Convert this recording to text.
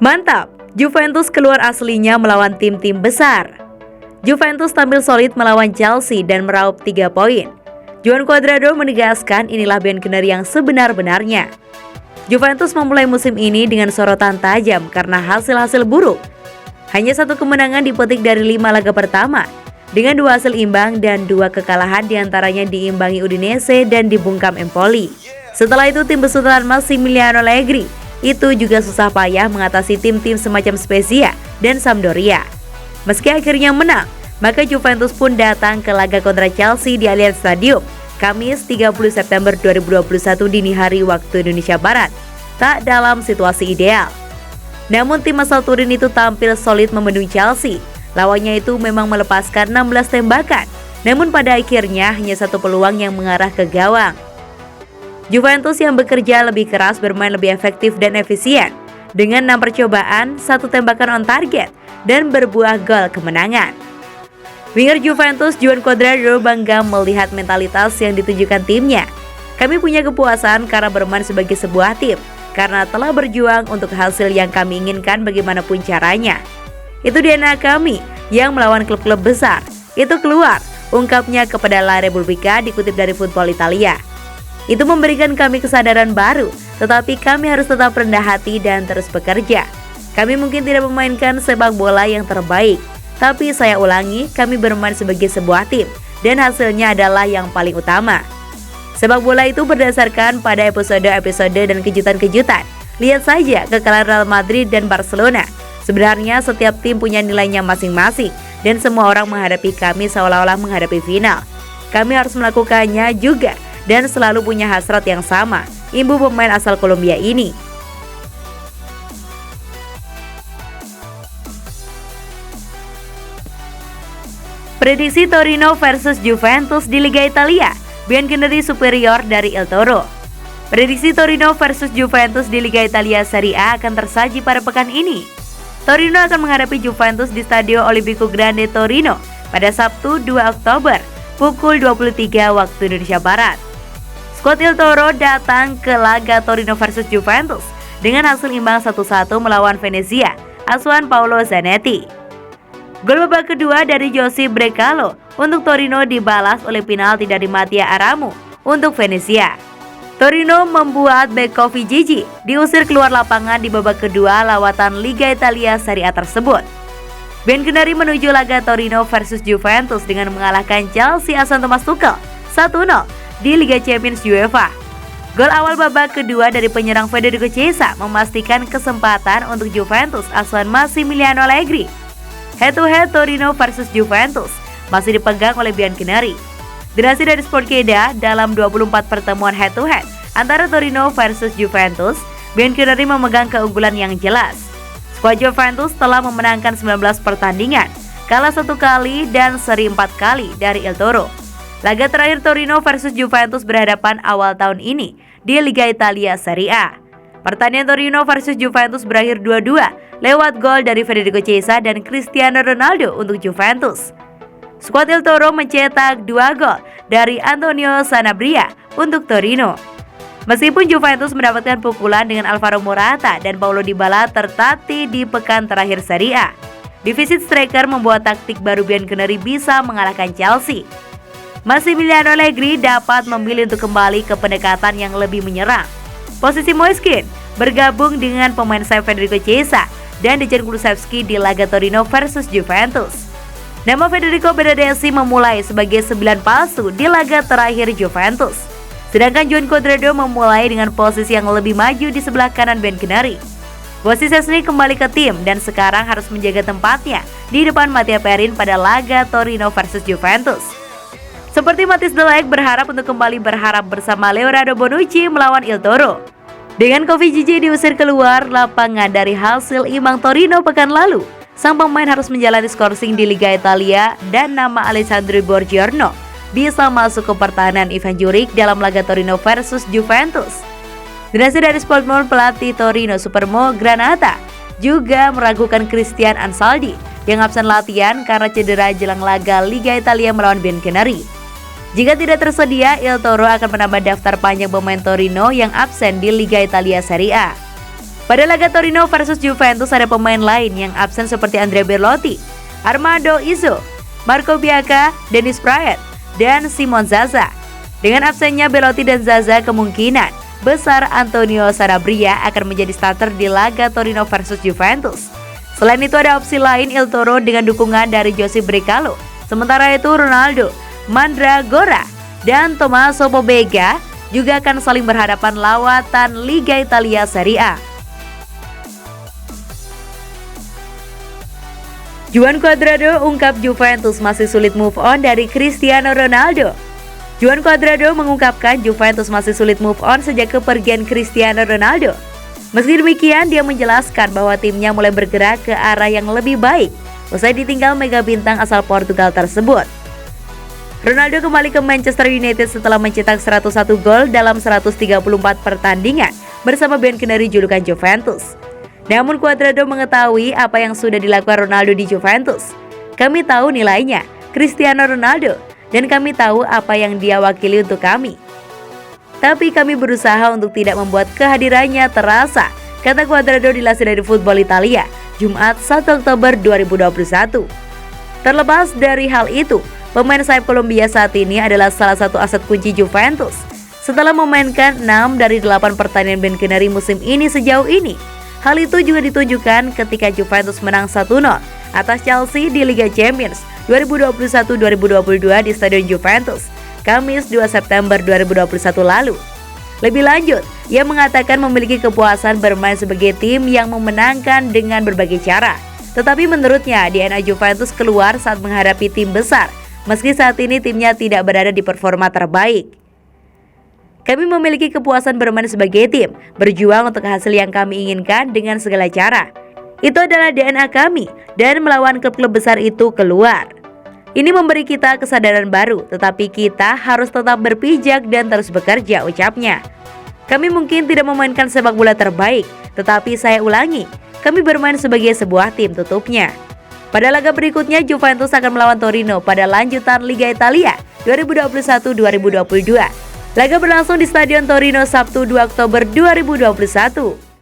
Mantap, Juventus keluar aslinya melawan tim-tim besar. Juventus tampil solid melawan Chelsea dan meraup 3 poin. Juan Cuadrado menegaskan inilah Bianconeri yang sebenar-benarnya. Juventus memulai musim ini dengan sorotan tajam karena hasil-hasil buruk. Hanya 1 kemenangan dipetik dari 5 laga pertama, dengan 2 hasil imbang dan 2 kekalahan diantaranya diimbangi Udinese dan dibungkam Empoli. Setelah itu tim besutan Massimiliano Allegri itu juga susah payah mengatasi tim-tim semacam Spezia dan Sampdoria. Meski akhirnya menang, maka Juventus pun datang ke laga kontra Chelsea di Allianz Stadium, Kamis 30 September 2021 dini hari waktu Indonesia Barat, tak dalam situasi ideal. Namun tim asal Turin itu tampil solid membendung Chelsea. Lawannya itu memang melepaskan 16 tembakan, namun pada akhirnya hanya 1 peluang yang mengarah ke gawang. Juventus yang bekerja lebih keras bermain lebih efektif dan efisien, dengan 6 percobaan, 1 tembakan on target, dan berbuah gol kemenangan. Winger Juventus Juan Cuadrado bangga melihat mentalitas yang ditunjukkan timnya. Kami punya kepuasan karena bermain sebagai sebuah tim, karena telah berjuang untuk hasil yang kami inginkan bagaimanapun caranya. Itu DNA kami yang melawan klub-klub besar. Itu keluar, ungkapnya kepada La Repubblica dikutip dari Football Italia. Itu memberikan kami kesadaran baru, tetapi kami harus tetap rendah hati dan terus bekerja. Kami mungkin tidak memainkan sepak bola yang terbaik, tapi saya ulangi, kami bermain sebagai sebuah tim, dan hasilnya adalah yang paling utama. Sepak bola itu berdasarkan pada episode-episode dan kejutan-kejutan. Lihat saja kekalahan Real Madrid dan Barcelona. Sebenarnya setiap tim punya nilainya masing-masing, dan semua orang menghadapi kami seolah-olah menghadapi final. Kami harus melakukannya juga, dan selalu punya hasrat yang sama, imbu pemain asal Kolombia ini. Prediksi Torino versus Juventus di Liga Italia, Bianconeri superior dari El Toro. Prediksi Torino versus Juventus di Liga Italia Serie A akan tersaji pada pekan ini. Torino akan menghadapi Juventus di Stadio Olimpico Grande Torino pada Sabtu 2 Oktober pukul 23 waktu Indonesia Barat. Skuad El Toro datang ke laga Torino versus Juventus dengan hasil imbang 1-1 melawan Venezia, asuhan Paolo Zanetti. Gol babak kedua dari Josip Brecalo untuk Torino dibalas oleh penalti dari Mattia Aramu untuk Venezia. Torino membuat Bekovi Gigi diusir keluar lapangan di babak kedua lawatan Liga Italia Serie A tersebut. Bianconeri menuju laga Torino versus Juventus dengan mengalahkan Chelsea asuhan Thomas Tuchel 1-0 di Liga Champions UEFA. Gol awal babak kedua dari penyerang Federico Chiesa memastikan kesempatan untuk Juventus asuhan Massimiliano Allegri. Head-to-head Torino versus Juventus masih dipegang oleh Bianconeri. Dilansir dari Sportkeeda, dalam 24 pertemuan head-to-head antara Torino versus Juventus, Bianconeri memegang keunggulan yang jelas. Skuad Juventus telah memenangkan 19 pertandingan, kalah 1 kali dan seri 4 kali dari El Toro. Laga terakhir Torino versus Juventus berhadapan awal tahun ini di Liga Italia Serie A. Pertandingan Torino versus Juventus berakhir 2-2 lewat gol dari Federico Chiesa dan Cristiano Ronaldo untuk Juventus. Skuad El Toro mencetak 2 gol dari Antonio Sanabria untuk Torino. Meskipun Juventus mendapatkan pukulan dengan Alvaro Morata dan Paulo Dybala tertatih di pekan terakhir Serie A, defisit striker membuat taktik baru Bianconeri bisa mengalahkan Chelsea. Massimiliano Allegri dapat memilih untuk kembali ke pendekatan yang lebih menyerang. Posisi Moiskin bergabung dengan pemain sayap Federico Chiesa dan Dejan Kulusevski di laga Torino versus Juventus. Nama Federico Bernardeschi memulai sebagai 9 palsu di laga terakhir Juventus. Sedangkan Juan Cuadrado memulai dengan posisi yang lebih maju di sebelah kanan Bianconeri. Bossi Szczęsny kembali ke tim dan sekarang harus menjaga tempatnya di depan Mattia Perin pada laga Torino versus Juventus. Seperti Matthijs de Ligt berharap untuk kembali berharap bersama Leonardo Bonucci melawan Il Toro. Dengan Kofi Gigi diusir keluar lapangan dari hasil imbang Torino pekan lalu, sang pemain harus menjalani skorsing di Liga Italia dan nama Alessandro Borgiorno bisa masuk ke pertahanan Ivan Juric dalam laga Torino versus Juventus. Dilansir dari Sportmore, pelatih Torino Supermo Granata juga meragukan Christian Ansaldi yang absen latihan karena cedera jelang laga Liga Italia melawan Bianconeri. Jika tidak tersedia, Il Toro akan menambah daftar panjang pemain Torino yang absen di Liga Italia Serie A. Pada laga Torino versus Juventus ada pemain lain yang absen seperti Andrea Belotti, Armando Izzo, Marco Bianca, Dennis Praet, dan Simon Zaza. Dengan absennya Belotti dan Zaza, kemungkinan besar Antonio Sanabria akan menjadi starter di laga Torino versus Juventus. Selain itu ada opsi lain Il Toro dengan dukungan dari Josip Brecalo. Sementara itu Ronaldo, Mandragora, dan Tommaso Pobega juga akan saling berhadapan lawatan Liga Italia Serie A. Juan Cuadrado ungkap Juventus masih sulit move on dari Cristiano Ronaldo. Juan Cuadrado mengungkapkan Juventus masih sulit move on sejak kepergian Cristiano Ronaldo. Meski demikian, dia menjelaskan bahwa timnya mulai bergerak ke arah yang lebih baik usai ditinggal mega bintang asal Portugal tersebut. Ronaldo kembali ke Manchester United setelah mencetak 101 gol dalam 134 pertandingan bersama Bianconeri julukan Juventus. Namun Cuadrado mengetahui apa yang sudah dilakukan Ronaldo di Juventus. Kami tahu nilainya, Cristiano Ronaldo, dan kami tahu apa yang dia wakili untuk kami. Tapi kami berusaha untuk tidak membuat kehadirannya terasa, kata Cuadrado dilansir dari Football Italia, Jumat 1 Oktober 2021. Terlepas dari hal itu, pemain sayap Kolombia saat ini adalah salah satu aset kunci Juventus. Setelah memainkan 6 dari 8 pertandingan Bianconeri musim ini sejauh ini. Hal itu juga ditunjukkan ketika Juventus menang 1-0 atas Chelsea di Liga Champions 2021-2022 di Stadion Juventus, Kamis 2 September 2021 lalu. Lebih lanjut, ia mengatakan memiliki kepuasan bermain sebagai tim yang memenangkan dengan berbagai cara. Tetapi menurutnya, DNA Juventus keluar saat menghadapi tim besar, meski saat ini timnya tidak berada di performa terbaik. Kami memiliki kepuasan bermain sebagai tim, berjuang untuk hasil yang kami inginkan dengan segala cara. Itu adalah DNA kami, dan melawan klub-klub besar itu keluar. Ini memberi kita kesadaran baru, tetapi kita harus tetap berpijak dan terus bekerja, ucapnya. Kami mungkin tidak memainkan sepak bola terbaik, tetapi saya ulangi, kami bermain sebagai sebuah tim, tutupnya. Pada laga berikutnya, Juventus akan melawan Torino pada lanjutan Liga Italia 2021-2022. Laga berlangsung di Stadion Torino Sabtu 2 Oktober 2021.